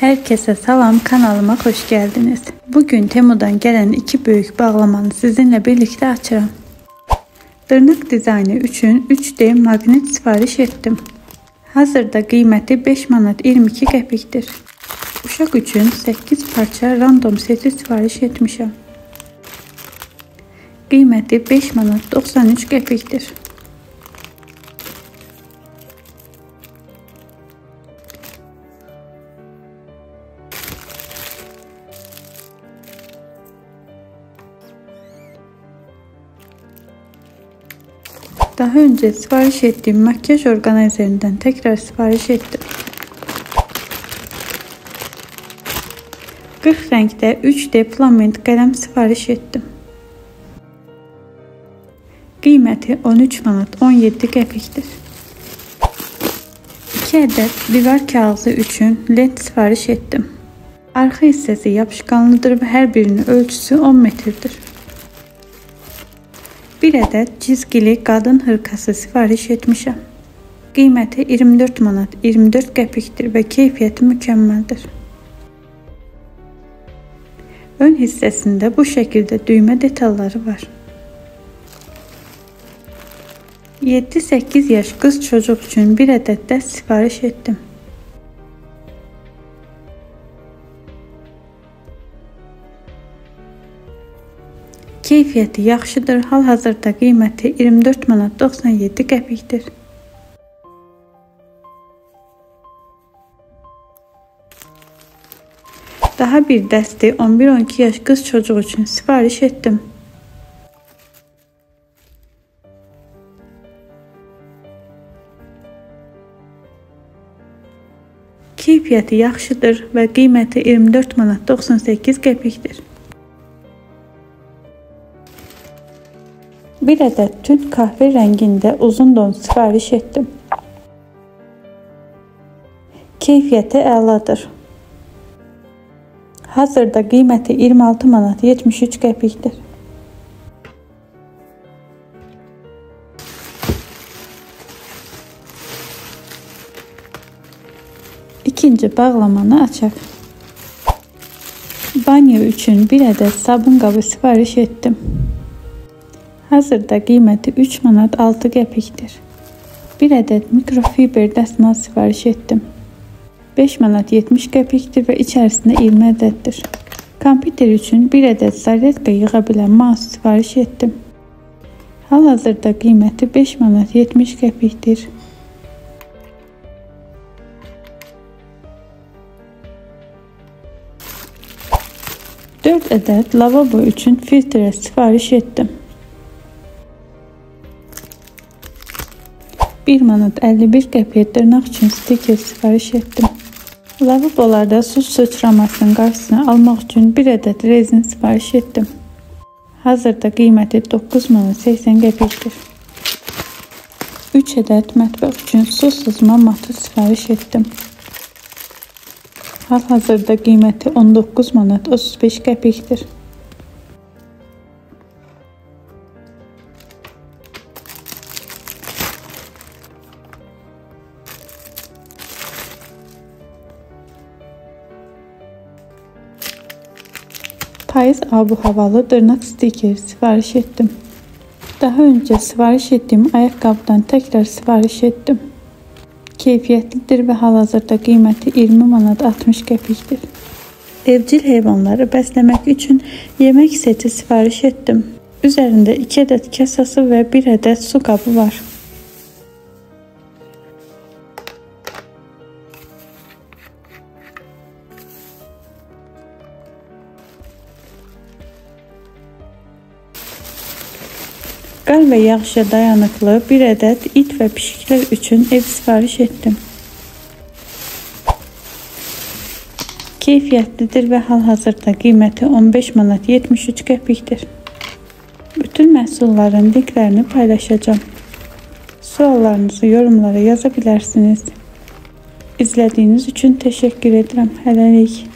Herkese salam, kanalıma hoş geldiniz. Bugün Temu'dan gelen iki büyük bağlamanı sizinle birlikte açıram. Dırnaq dizaynı üçün 3D magnet sipariş ettim. Hazırda qiyməti 5 manat 22 qəpikdir. Uşaq üçün 8 parça random seti sipariş etmişəm. Qiyməti 5 manat 93 qəpikdir. Daha önce sipariş ettiğim makyaj organizerinden tekrar sipariş ettim. 40 renkte 3D filament qələm sipariş ettim. Qiyməti 13 manat 17 qəpikdir. 2 ədəd divar kağızı üçün lent sipariş ettim. Arxa hissəsi yapışqanlıdır və hər birinin ölçüsü 10 metrdir. 1 ədəd cizgili qadın hırkası sipariş etmişəm. Qiyməti 24 manat 24 qəpikdir və keyfiyyəti mükəmməldir. Ön hissəsində bu şəkildə düymə detalları var. 7-8 yaş qız çocuq üçün 1 ədəd də sipariş etdim. Keyfiyyəti yaxşıdır. Hal-hazırda qiyməti 24 manat 97 qəpikdir. Daha bir dəsti 11-12 yaş qız çocuq üçün sipariş etdim. Keyfiyyəti yaxşıdır və qiyməti 24 manat 98 qəpikdir. 1 ədəd tünd kahve rəngində uzun don sipariş etdim. Keyfiyyəti əladır. Hazırda qiyməti 26 manat 73 qəpikdir. İkinci bağlamanı açaq. Banyo üçün 1 ədəd sabun qabı sipariş etdim. Hazırda qiyməti 3 manat 6 qəpikdir. 1 ədəd mikrofiber dəsmal sipariş etdim. 5 manat 70 qəpikdir və içərisində 20 ədəddir. Kompüter üçün 1 ədəd zaryadka yığa bilən mouse sipariş etdim. Hal-hazırda qiyməti 5 manat 70 qəpikdir. Dörd ədəd lavabo üçün filtrə sipariş etdim. 1 manat 51 qəpiyə dırnaq üçün stiker sipariş etdim. Lavabolarda su sıçramasının qarşısını almaq üçün 1 ədəd rezin sipariş etdim. Hazırda qiyməti 9 manat 80 qəpikdir. 3 ədəd mətbəx üçün su sızma matı sipariş etdim. Hal-hazırda qiyməti 19 manat 35 qəpikdir. Payız abu-havalı dırnaq stikeri sipariş etdim. Daha önce sipariş ettiğim ayaqqabıdan tekrar sipariş ettim. Keyfiyyətlidir və hal-hazırda qiyməti 20 manat 60 qəpikdir. Evcil heyvanları bəsləmək üçün yemək seti sipariş etdim. Üzərində 2 ədəd kasası və 1 ədəd su qabı var. Qar və yağışa dayanıqlı 1 ədəd it və pişiklər üçün ev sipariş etdim. Keyfiyyətlidir və hal-hazırda qiyməti 15 manat 73 qəpikdir. Bütün məhsulların linklərini paylaşacağım. Suallarınızı yorumlara yaza bilərsiniz. İzlədiyiniz üçün təşəkkür edirəm. Hələlik.